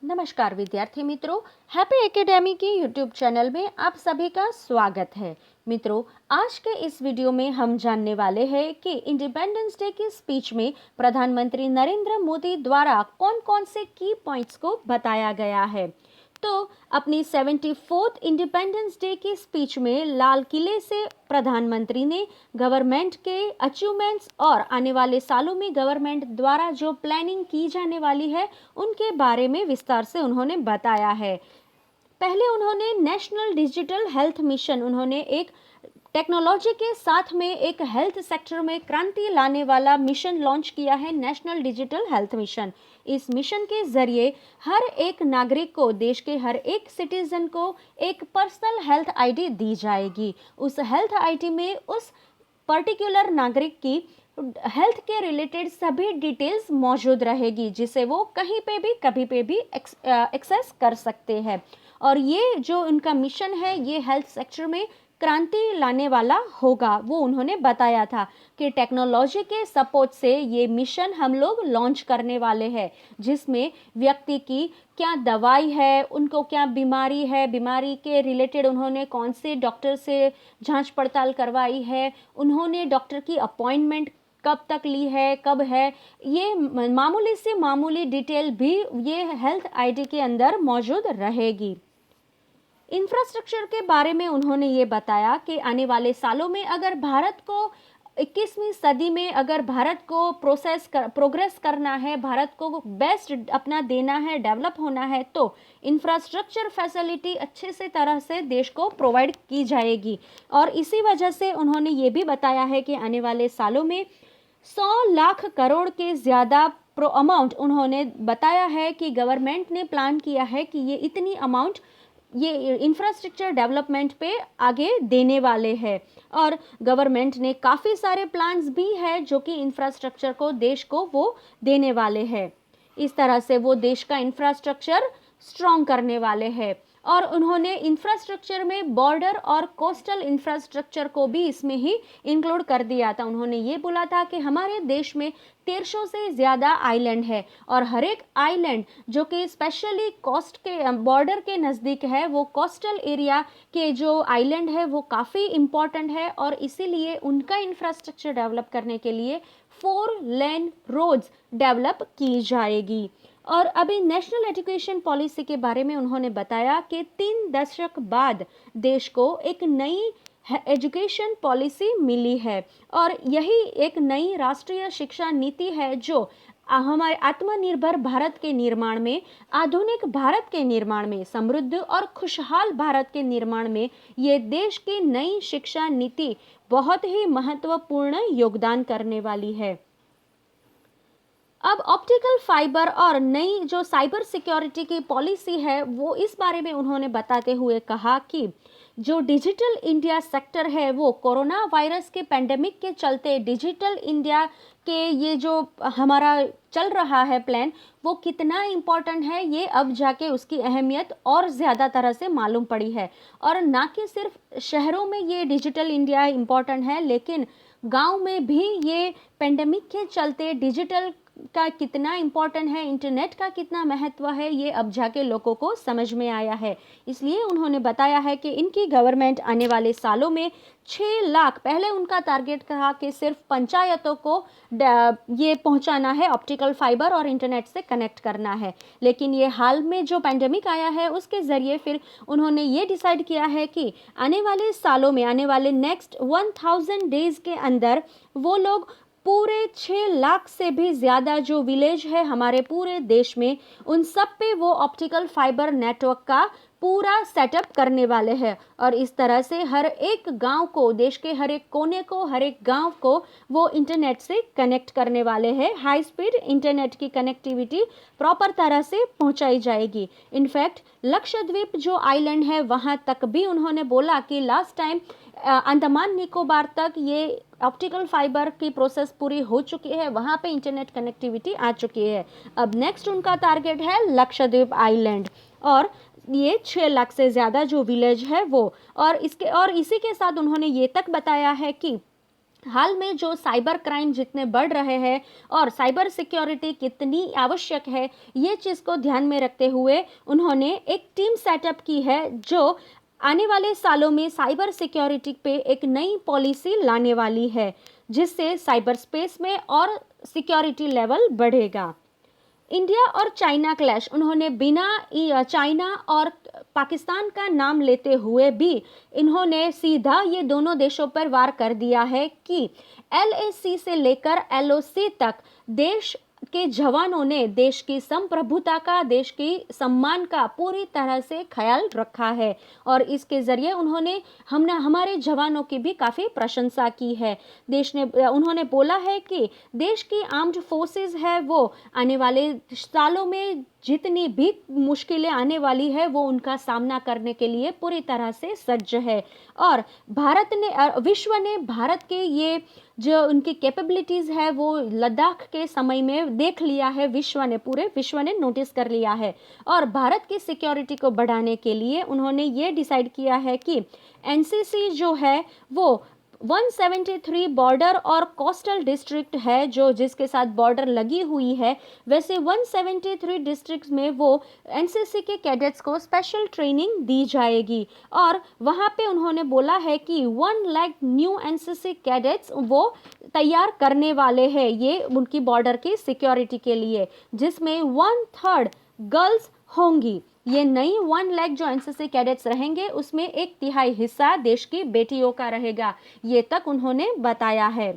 नमस्कार विद्यार्थी मित्रों, हैप्पी एकेडमी के यूट्यूब चैनल में आप सभी का स्वागत है। मित्रों, आज के इस वीडियो में हम जानने वाले हैं कि इंडिपेंडेंस डे की स्पीच में प्रधानमंत्री नरेंद्र मोदी द्वारा कौन कौन से की पॉइंट्स को बताया गया है। तो अपनी 74th इंडिपेंडेंस डे की स्पीच में लाल किले से प्रधानमंत्री ने गवर्नमेंट के अचीवमेंट्स और आने वाले सालों में गवर्नमेंट द्वारा जो प्लानिंग की जाने वाली है उनके बारे में विस्तार से उन्होंने बताया है। पहले उन्होंने नेशनल डिजिटल हेल्थ मिशन, उन्होंने एक टेक्नोलॉजी के साथ में एक हेल्थ सेक्टर में क्रांति लाने वाला मिशन लॉन्च किया है, नेशनल डिजिटल हेल्थ मिशन। इस मिशन के जरिए हर एक नागरिक को, देश के हर एक सिटीजन को एक पर्सनल हेल्थ आईडी दी जाएगी। उस हेल्थ आईडी में उस पर्टिकुलर नागरिक की हेल्थ के रिलेटेड सभी डिटेल्स मौजूद रहेगी, जिसे वो कहीं पे भी कभी पे भी एक्सेस कर सकते हैं। और ये जो उनका मिशन है ये हेल्थ सेक्टर में क्रांति लाने वाला होगा। वो उन्होंने बताया था कि टेक्नोलॉजी के सपोर्ट से ये मिशन हम लोग लॉन्च करने वाले हैं, जिसमें व्यक्ति की क्या दवाई है, उनको क्या बीमारी है, बीमारी के रिलेटेड उन्होंने कौन से डॉक्टर से जांच पड़ताल करवाई है, उन्होंने डॉक्टर की अपॉइंटमेंट कब तक ली है, कब है, ये मामूली से मामूली डिटेल भी ये हेल्थ आईडी के अंदर मौजूद रहेगी। इंफ्रास्ट्रक्चर के बारे में उन्होंने ये बताया कि आने वाले सालों में अगर भारत को 21वीं सदी में अगर भारत को प्रोग्रेस करना है, भारत को बेस्ट अपना देना है, डेवलप होना है, तो इंफ्रास्ट्रक्चर फैसिलिटी अच्छे से तरह से देश को प्रोवाइड की जाएगी। और इसी वजह से उन्होंने ये भी बताया है कि आने वाले सालों में 100 लाख करोड़ के ज़्यादा अमाउंट उन्होंने बताया है कि गवर्नमेंट ने प्लान किया है कि ये इतनी अमाउंट ये इंफ्रास्ट्रक्चर डेवलपमेंट पे आगे देने वाले हैं। और गवर्नमेंट ने काफ़ी सारे प्लान्स भी है जो कि इंफ्रास्ट्रक्चर को, देश को वो देने वाले हैं। इस तरह से वो देश का इंफ्रास्ट्रक्चर स्ट्रॉन्ग करने वाले हैं। और उन्होंने इंफ्रास्ट्रक्चर में बॉर्डर और कोस्टल इंफ्रास्ट्रक्चर को भी इसमें ही इंक्लूड कर दिया था। उन्होंने ये बोला था कि हमारे देश में 1300 से ज़्यादा आइलैंड है और हर एक आइलैंड जो कि स्पेशली कोस्ट के बॉर्डर के नज़दीक है, वो कोस्टल एरिया के जो आइलैंड है वो काफ़ी इम्पॉर्टेंट है। और इसीलिए उनका इंफ्रास्ट्रक्चर डेवलप करने के लिए 4 लेन रोड्स डेवलप की जाएगी। और अभी नेशनल एजुकेशन पॉलिसी के बारे में उन्होंने बताया कि 3 दशक बाद देश को एक नई एजुकेशन पॉलिसी मिली है और यही एक नई राष्ट्रीय शिक्षा नीति है जो हमारे आत्मनिर्भर भारत के निर्माण में, आधुनिक भारत के निर्माण में, समृद्ध और खुशहाल भारत के निर्माण में ये देश की नई शिक्षा नीति बहुत ही महत्वपूर्ण योगदान करने वाली है। अब ऑप्टिकल फाइबर और नई जो साइबर सिक्योरिटी की पॉलिसी है वो इस बारे में उन्होंने बताते हुए कहा कि जो डिजिटल इंडिया सेक्टर है वो कोरोना वायरस के पेंडेमिक के चलते डिजिटल इंडिया के ये जो हमारा चल रहा है प्लान, वो कितना इम्पोर्टेंट है ये अब जाके उसकी अहमियत और ज़्यादा तरह से मालूम पड़ी है। और ना कि सिर्फ शहरों में ये डिजिटल इंडिया इम्पोर्टेंट है, लेकिन गांव में भी ये पेंडेमिक के चलते डिजिटल का कितना इम्पोर्टेंट है, इंटरनेट का कितना महत्व है, ये अब जाके लोगों को समझ में आया है। इसलिए उन्होंने बताया है कि इनकी गवर्नमेंट आने वाले सालों में 6 लाख, पहले उनका टारगेट कहा कि सिर्फ पंचायतों को ये पहुंचाना है, ऑप्टिकल फाइबर और इंटरनेट से कनेक्ट करना है। लेकिन ये हाल में जो पैंडेमिक आया है उसके ज़रिए फिर उन्होंने ये डिसाइड किया है कि आने वाले सालों में, आने वाले नेक्स्ट 1000 डेज़ के अंदर वो लोग पूरे 6 लाख से भी ज़्यादा जो विलेज है हमारे पूरे देश में, उन सब पे वो ऑप्टिकल फाइबर नेटवर्क का पूरा सेटअप करने वाले हैं। और इस तरह से हर एक गांव को, देश के हर एक कोने को, हर एक गांव को वो इंटरनेट से कनेक्ट करने वाले हैं। हाई स्पीड इंटरनेट की कनेक्टिविटी प्रॉपर तरह से पहुंचाई जाएगी। इनफैक्ट लक्षद्वीप जो आइलैंड है वहाँ तक भी उन्होंने बोला कि लास्ट टाइम अंडमान निकोबार तक ये ऑप्टिकल फाइबर की प्रोसेस पूरी हो चुकी है, वहाँ पे इंटरनेट कनेक्टिविटी आ चुकी है। अब नेक्स्ट उनका टारगेट है लक्षद्वीप आइलैंड और ये 6 लाख से ज़्यादा जो विलेज है वो। और इसी के साथ उन्होंने ये तक बताया है कि हाल में जो साइबर क्राइम जितने बढ़ रहे हैं और साइबर सिक्योरिटी कितनी आवश्यक है, ये चीज़ को ध्यान में रखते हुए उन्होंने एक टीम सेटअप की है जो आने वाले सालों में साइबर सिक्योरिटी पे एक नई पॉलिसी लाने वाली है, जिससे साइबर स्पेस में और सिक्योरिटी लेवल बढ़ेगा। इंडिया और चाइना क्लैश, उन्होंने बिना चाइना और पाकिस्तान का नाम लेते हुए भी इन्होंने सीधा ये दोनों देशों पर वार कर दिया है कि LAC से लेकर LOC तक देश के जवानों ने देश की संप्रभुता का, देश की सम्मान का पूरी तरह से ख्याल रखा है और इसके जरिए उन्होंने हमारे जवानों की भी काफ़ी प्रशंसा की है। उन्होंने बोला है कि देश की आर्म्ड फोर्सेस है वो आने वाले सालों में जितनी भी मुश्किलें आने वाली है वो उनका सामना करने के लिए पूरी तरह से सज्ज है और विश्व ने भारत के ये जो उनकी कैपेबिलिटीज़ है वो लद्दाख के समय में देख लिया है, पूरे विश्व ने नोटिस कर लिया है और भारत की सिक्योरिटी को बढ़ाने के लिए उन्होंने ये डिसाइड किया है कि NCC जो है वो 173 बॉर्डर और कोस्टल डिस्ट्रिक्ट है जो जिसके साथ बॉर्डर लगी हुई है, वैसे 173 डिस्ट्रिक्ट्स में वो NCC के कैडेट्स को स्पेशल ट्रेनिंग दी जाएगी और वहाँ पे उन्होंने बोला है कि 1 लाख न्यू NCC कैडेट्स वो तैयार करने वाले हैं ये उनकी बॉर्डर की सिक्योरिटी के लिए, जिसमें 1/3 गर्ल्स होंगी। ये नई 1 लाख जो NCC कैडेट्स रहेंगे उसमें 1/3 हिस्सा देश की बेटियों का रहेगा, ये तक उन्होंने बताया है।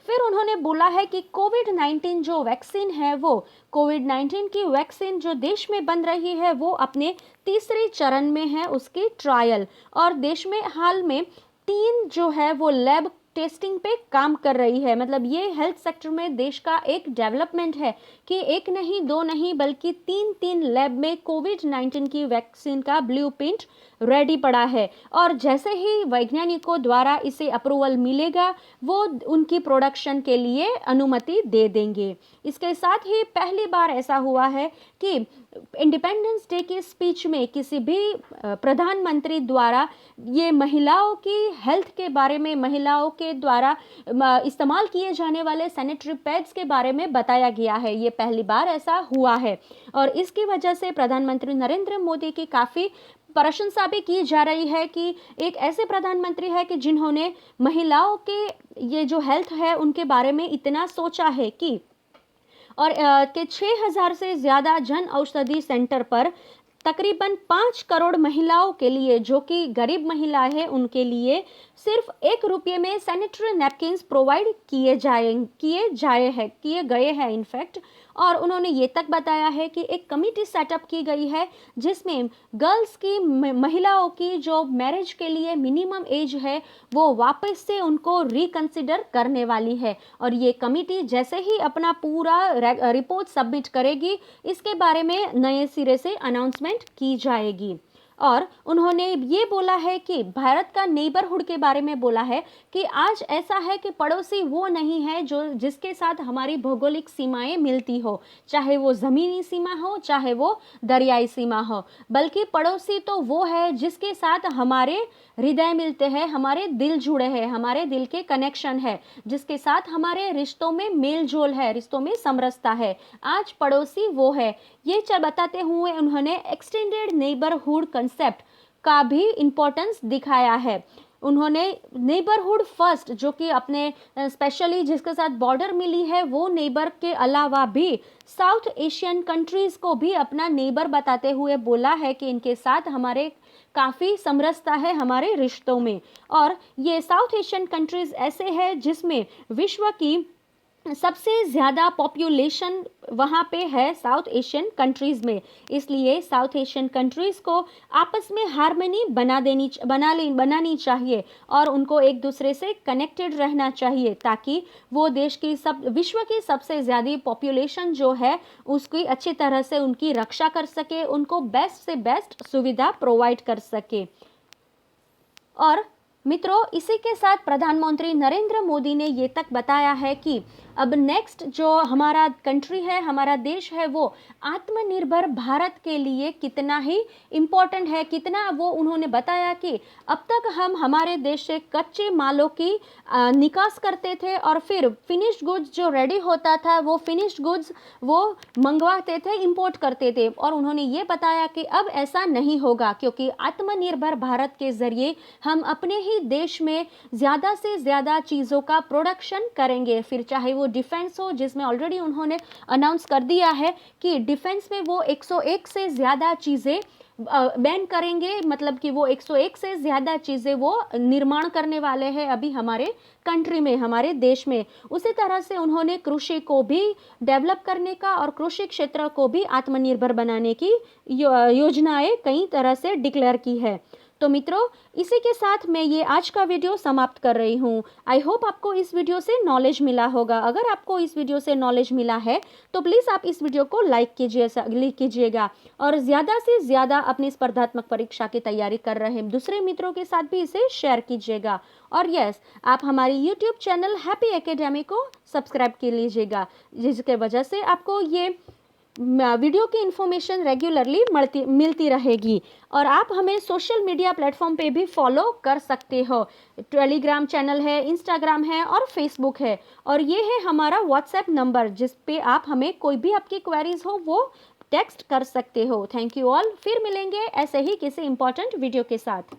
फिर उन्होंने बोला है कि कोविड-19 जो वैक्सीन है वो कोविड-19 की वैक्सीन जो देश में बन रही है वो अपने तीसरे चरण में है उसकी ट्रायल और देश में हाल में 3 जो है वो लैब टेस्टिंग पे काम कर रही है। मतलब ये हेल्थ सेक्टर में देश का एक डेवलपमेंट है कि एक नहीं, दो नहीं, बल्कि 3 लैब में कोविड-19 की वैक्सीन का ब्लूप्रिंट रेडी पड़ा है और जैसे ही वैज्ञानिकों द्वारा इसे अप्रूवल मिलेगा वो उनकी प्रोडक्शन के लिए अनुमति दे देंगे। इसके साथ ही पहली बार ऐसा हुआ है कि इंडिपेंडेंस डे की स्पीच में किसी भी प्रधानमंत्री द्वारा ये महिलाओं की हेल्थ के बारे में, महिलाओं के द्वारा इस्तेमाल किए जाने वाले सैनिटरी पैड्स के बारे में बताया गया है। ये पहली बार ऐसा हुआ है और इसकी वजह से प्रधानमंत्री नरेंद्र मोदी की काफ़ी प्रशंसा भी की जा रही है कि एक ऐसे प्रधानमंत्री है कि जिन्होंने महिलाओं के ये जो हेल्थ है उनके बारे में इतना सोचा है कि और के 6000 से ज़्यादा जन औषधि सेंटर पर तकरीबन 5 करोड़ महिलाओं के लिए, जो कि गरीब महिलाएं हैं, उनके लिए सिर्फ ₹1 में सैनिटरी नैपकिन्स प्रोवाइड किए गए हैं इनफैक्ट। और उन्होंने ये तक बताया है कि एक कमिटी सेटअप की गई है जिसमें गर्ल्स की, महिलाओं की जो मैरिज के लिए मिनिमम एज है वो वापस से उनको रिकंसिडर करने वाली है और ये कमिटी जैसे ही अपना पूरा रिपोर्ट सबमिट करेगी इसके बारे में नए सिरे से अनाउंसमेंट की जाएगी। और उन्होंने ये बोला है कि भारत का नेबरहुड के बारे में बोला है कि आज ऐसा है कि पड़ोसी वो नहीं है जो जिसके साथ हमारी भौगोलिक सीमाएं मिलती हो, चाहे वो ज़मीनी सीमा हो चाहे वो दरियाई सीमा हो, बल्कि पड़ोसी तो वो है जिसके साथ हमारे हृदय मिलते हैं, हमारे दिल जुड़े हैं, हमारे दिल के कनेक्शन है, जिसके साथ हमारे रिश्तों में मेल जोल है, रिश्तों में समरसता है। आज पड़ोसी वो है। ये बताते हुए उन्होंने एक्सटेंडेड नेबरहुड कंसेप्ट का भी इम्पोर्टेंस दिखाया है। उन्होंने नेबरहुड फर्स्ट, जो कि अपने स्पेशली जिसके साथ बॉर्डर मिली है वो नेबर के अलावा भी साउथ एशियन कंट्रीज़ को भी अपना नेबर बताते हुए बोला है कि इनके साथ हमारे काफ़ी समरसता है हमारे रिश्तों में। और ये साउथ एशियन कंट्रीज़ ऐसे हैं जिसमें विश्व की सबसे ज़्यादा पॉपुलेशन वहाँ पे है साउथ एशियन कंट्रीज़ में, इसलिए साउथ एशियन कंट्रीज़ को आपस में हार्मनी बनानी चाहिए और उनको एक दूसरे से कनेक्टेड रहना चाहिए ताकि वो विश्व की सबसे ज़्यादा पॉपुलेशन जो है उसकी अच्छी तरह से उनकी रक्षा कर सके, उनको बेस्ट से बेस्ट सुविधा प्रोवाइड कर सके। और मित्रों, इसी के साथ प्रधानमंत्री नरेंद्र मोदी ने ये तक बताया है कि अब नेक्स्ट जो हमारा कंट्री है, हमारा देश है, वो आत्मनिर्भर भारत के लिए कितना ही इम्पोर्टेंट है, कितना वो उन्होंने बताया कि अब तक हम हमारे देश से कच्चे मालों की निकास करते थे और फिर फिनिश्ड गुड्स जो रेडी होता था वो फिनिश्ड गुड्स वो मंगवाते थे, इंपोर्ट करते थे। और उन्होंने ये बताया कि अब ऐसा नहीं होगा, क्योंकि आत्मनिर्भर भारत के जरिए हम अपने ही देश में ज़्यादा से ज़्यादा चीज़ों का प्रोडक्शन करेंगे, फिर चाहे वो डिफेंस हो, जिसमें ऑलरेडी उन्होंने अनाउंस कर दिया है कि डिफेंस में वो 101 से ज़्यादा चीज़ें बैन करेंगे, मतलब कि वो 101 से ज़्यादा चीज़ें वो निर्माण करने वाले हैं अभी हमारे कंट्री में, हमारे देश में। उसी तरह से उन्होंने कृषि को भी डेवलप करने का और कृषि क्षेत्र को भी आत्मनिर्भर बनाने की योजनाएं कई तरह से डिक्लेयर की है। तो मित्रों, इसी के साथ मैं ये आज का वीडियो समाप्त कर रही हूँ। आई होप आपको इस वीडियो से नॉलेज मिला होगा। अगर आपको इस वीडियो से नॉलेज मिला है तो प्लीज़ आप इस वीडियो को लाइक कीजिएगा और ज़्यादा से ज़्यादा अपनी स्पर्धात्मक परीक्षा की तैयारी कर रहे दूसरे मित्रों के साथ भी इसे शेयर कीजिएगा। और यस, आप हमारी यूट्यूब चैनल हैप्पी एकेडमी को सब्सक्राइब कर लीजिएगा, जिसके वजह से आपको ये वीडियो की इन्फॉर्मेशन रेगुलरली मिलती रहेगी। और आप हमें सोशल मीडिया प्लेटफॉर्म पे भी फॉलो कर सकते हो। टेलीग्राम चैनल है, इंस्टाग्राम है और फेसबुक है, और ये है हमारा व्हाट्सएप नंबर, जिस पे आप हमें कोई भी आपकी क्वेरीज हो वो टेक्स्ट कर सकते हो। थैंक यू ऑल, फिर मिलेंगे ऐसे ही किसी इंपॉर्टेंट वीडियो के साथ।